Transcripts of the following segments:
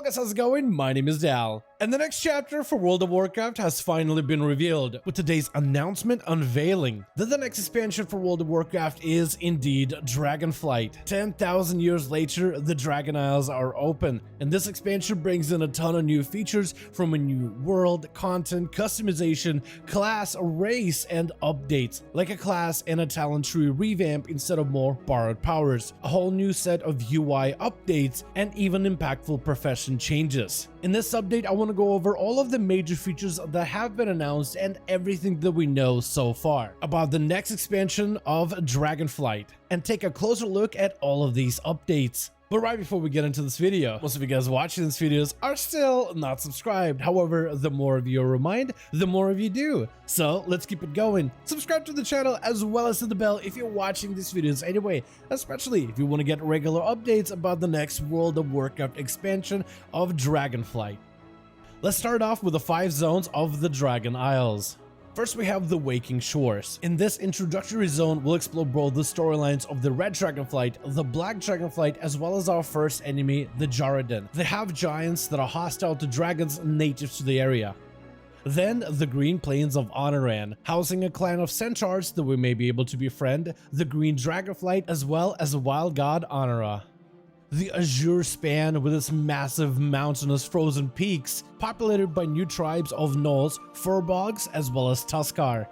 guys, how's it going? My name is Dal. And the next chapter for World of Warcraft has finally been revealed, with today's announcement unveiling that the next expansion for World of Warcraft is indeed Dragonflight. 10,000 years later, the Dragon Isles are open, and this expansion brings in a ton of new features from a new world, content, customization, class, race, and updates, like a class and a talent tree revamp instead of more borrowed powers, a whole new set of UI updates, and even impactful profession changes. In this update, I want to go over all of the major features that have been announced and everything that we know so far about the next expansion of Dragonflight, and take a closer look at all of these updates. But right before we get into this video, most of you guys watching these videos are still not subscribed. However, the more of you are reminded, the more of you do. So let's keep it going. Subscribe to the channel as well as to the bell if you're watching these videos anyway, especially if you want to get regular updates about the next World of Warcraft expansion of Dragonflight. Let's start off with the 5 zones of the Dragon Isles. First, we have the Waking Shores. In this introductory zone, we'll explore both the storylines of the Red Dragonflight, the Black Dragonflight, as well as our first enemy, the Jarradin. They have giants that are hostile to dragons native to the area. Then, the Green Plains of Honoran, housing a clan of centaurs that we may be able to befriend, the Green Dragonflight, as well as the Wild God Honora. The Azure Span, with its massive mountainous frozen peaks, populated by new tribes of gnolls, furbogs, as well as Tuskar.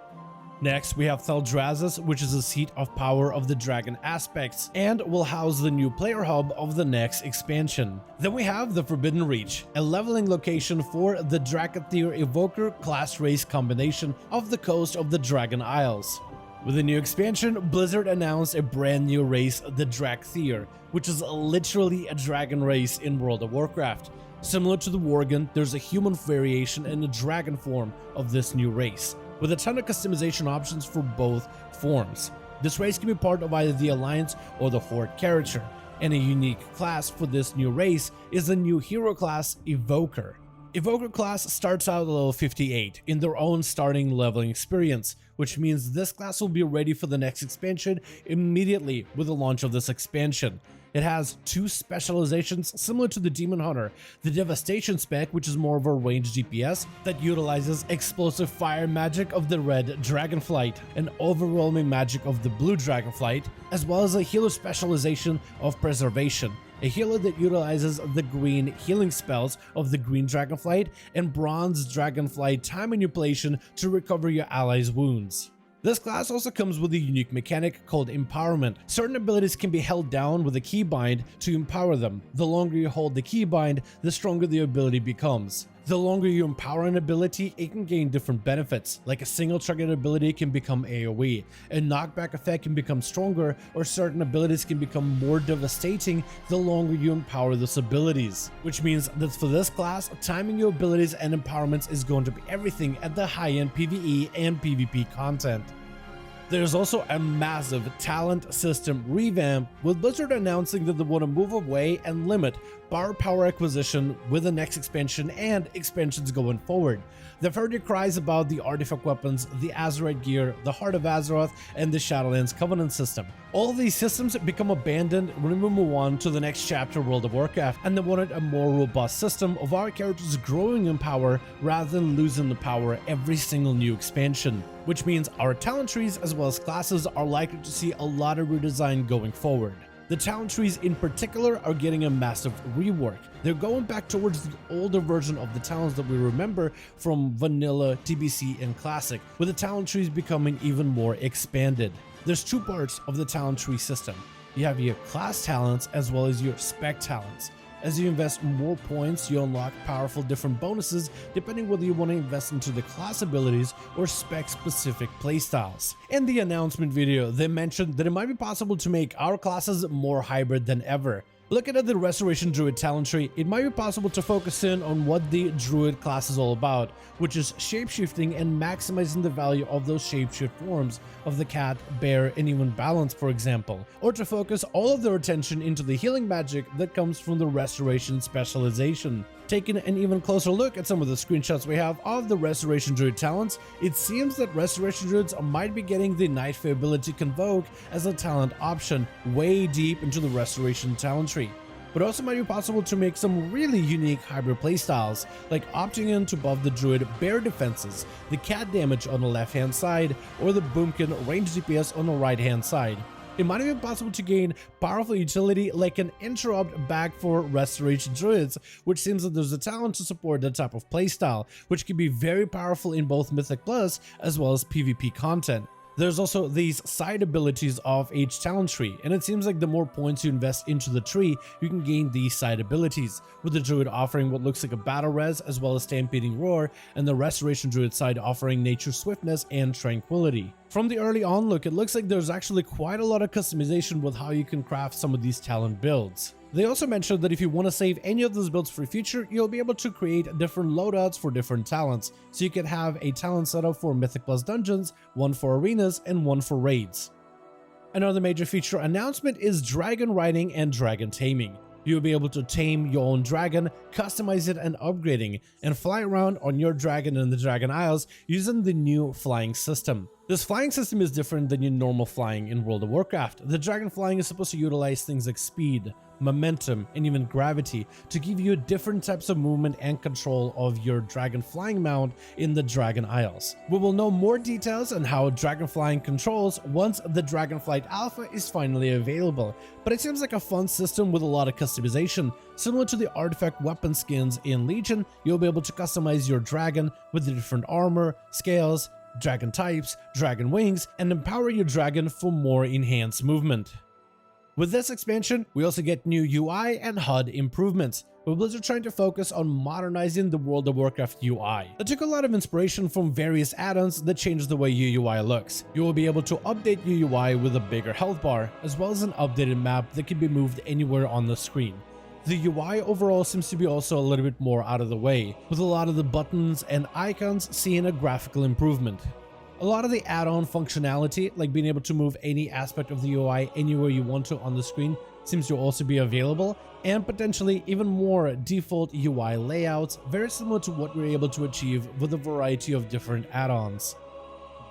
Next, we have Thaldraszus, which is the seat of power of the dragon aspects, and will house the new player hub of the next expansion. Then we have the Forbidden Reach, a leveling location for the Drakathir Evoker class race combination of the coast of the Dragon Isles. With the new expansion, Blizzard announced a brand new race, the Drakathir, which is literally a dragon race in World of Warcraft. Similar to the Worgen, there's a human variation and a dragon form of this new race, with a ton of customization options for both forms. This race can be part of either the Alliance or the Horde character, and a unique class for this new race is the new hero class, Evoker. Evoker class starts out at level 58 in their own starting leveling experience, which means this class will be ready for the next expansion immediately with the launch of this expansion. It has 2 specializations similar to the Demon Hunter, the Devastation spec, which is more of a ranged DPS that utilizes explosive fire magic of the Red Dragonflight and overwhelming magic of the Blue Dragonflight, as well as a healer specialization of Preservation, a healer that utilizes the green healing spells of the Green Dragonflight and Bronze Dragonflight time manipulation to recover your allies' wounds. This class also comes with a unique mechanic called Empowerment. Certain abilities can be held down with a keybind to empower them. The longer you hold the keybind, the stronger the ability becomes. The longer you empower an ability, it can gain different benefits, like a single target ability can become AoE, a knockback effect can become stronger, or certain abilities can become more devastating the longer you empower those abilities. Which means that for this class, timing your abilities and empowerments is going to be everything at the high-end PvE and PvP content. There's also a massive talent system revamp, with Blizzard announcing that they want to move away and limit power acquisition with the next expansion and expansions going forward. They've heard your cries about the artifact weapons, the Azerite gear, the Heart of Azeroth, and the Shadowlands Covenant system. All of these systems become abandoned when we move on to the next chapter of World of Warcraft, and they wanted a more robust system of our characters growing in power rather than losing the power every single new expansion. Which means our talent trees as well as classes are likely to see a lot of redesign going forward. The talent trees in particular are getting a massive rework. They're going back towards the older version of the talents that we remember from Vanilla, TBC, and Classic, with the talent trees becoming even more expanded. There's 2 parts of the talent tree system. You have your class talents as well as your spec talents. As you invest more points, you unlock powerful different bonuses depending whether you want to invest into the class abilities or spec-specific playstyles. In the announcement video, they mentioned that it might be possible to make our classes more hybrid than ever. Looking at the Restoration Druid talent tree, it might be possible to focus in on what the Druid class is all about, which is shapeshifting and maximizing the value of those shapeshift forms of the cat, bear, and even balance, for example, or to focus all of their attention into the healing magic that comes from the Restoration specialization. Taking an even closer look at some of the screenshots we have of the Restoration Druid talents, it seems that Restoration Druids might be getting the Night Fae ability Convoke as a talent option way deep into the Restoration talent tree. but also might be possible to make some really unique hybrid playstyles, like opting in to buff the druid bear defenses, the cat damage on the left hand side, or the boomkin range DPS on the right hand side. It might even be possible to gain powerful utility like an interrupt back for restoration druids, which seems that there's a talent to support that type of playstyle, which can be very powerful in both Mythic Plus as well as PvP content. There's also these side abilities of each talent tree, and it seems like the more points you invest into the tree, you can gain these side abilities, with the druid offering what looks like a battle res as well as stampeding roar, and the restoration druid side offering nature swiftness and tranquility. From the early on look, it looks like there's actually quite a lot of customization with how you can craft some of these talent builds. They also mentioned that if you want to save any of those builds for future, you'll be able to create different loadouts for different talents, so you can have a talent setup for Mythic Plus dungeons, one for arenas, and one for raids. Another major feature announcement is dragon riding and dragon taming. You'll be able to tame your own dragon, customize it and upgrading, and fly around on your dragon in the Dragon Isles using the new flying system. This flying system is different than your normal flying in World of Warcraft. The dragon flying is supposed to utilize things like speed, momentum, and even gravity to give you different types of movement and control of your dragon flying mount in the Dragon Isles. We will know more details on how dragon flying controls once the Dragonflight Alpha is finally available, but it seems like a fun system with a lot of customization. Similar to the artifact weapon skins in Legion, you'll be able to customize your dragon with the different armor, scales, dragon types, dragon wings, and empower your dragon for more enhanced movement. With this expansion, we also get new UI and HUD improvements, with Blizzard trying to focus on modernizing the World of Warcraft UI. They took a lot of inspiration from various add-ons that changed the way your UI looks. You will be able to update your UI with a bigger health bar, as well as an updated map that can be moved anywhere on the screen. The UI overall seems to be also a little bit more out of the way, with a lot of the buttons and icons seeing a graphical improvement. A lot of the add-on functionality, like being able to move any aspect of the UI anywhere you want to on the screen, seems to also be available, and potentially even more default UI layouts, very similar to what we're able to achieve with a variety of different add-ons.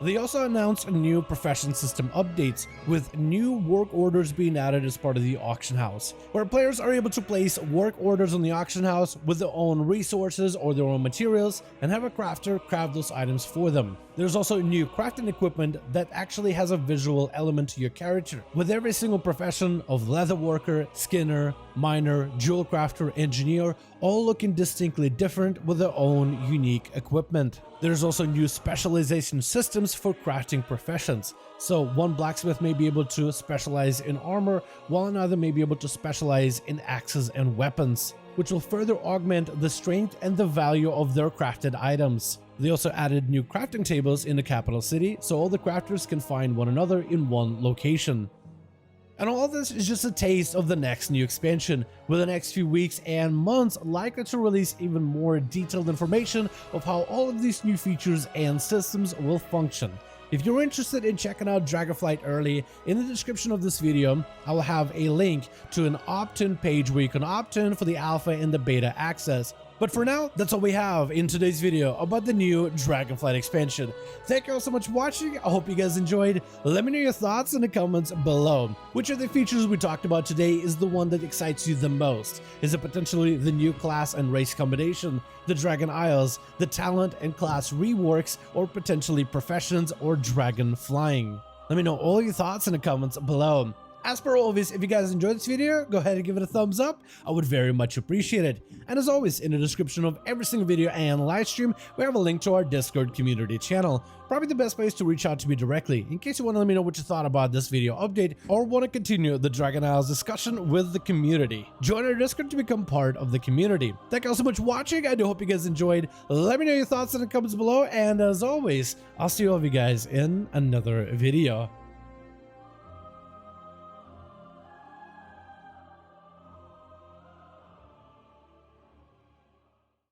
They also announced new profession system updates, with new work orders being added as part of the auction house, where players are able to place work orders on the auction house with their own resources or their own materials and have a crafter craft those items for them. There's also new crafting equipment that actually has a visual element to your character, with every single profession of leather worker, skinner, miner, jewel crafter, engineer all looking distinctly different with their own unique equipment. There's also new specialization systems for crafting professions, so one blacksmith may be able to specialize in armor, while another may be able to specialize in axes and weapons, which will further augment the strength and the value of their crafted items. They also added new crafting tables in the capital city, so all the crafters can find one another in one location. And all this is just a taste of the next new expansion, with the next few weeks and months likely to release even more detailed information of how all of these new features and systems will function. If you're interested in checking out Dragonflight early, in the description of this video, I will have a link to an opt-in page where you can opt in for the alpha and the beta access. But for now, that's all we have in today's video about the new Dragonflight expansion. Thank you all so much for watching. I hope you guys enjoyed. Let me know your thoughts in the comments below. Which of the features we talked about today is the one that excites you the most? Is it potentially the new class and race combination, the Dragon Isles, the talent and class reworks, or potentially professions or dragon flying? Let me know all your thoughts in the comments below. As per always, if you guys enjoyed this video, go ahead and give it a thumbs up. I would very much appreciate it. And as always, in the description of every single video and live stream, we have a link to our Discord community channel. Probably the best place to reach out to me directly, in case you want to let me know what you thought about this video update, or want to continue the Dragon Isles discussion with the community. Join our Discord to become part of the community. Thank you all so much for watching. I do hope you guys enjoyed. Let me know your thoughts in the comments below, and as always, I'll see all of you guys in another video.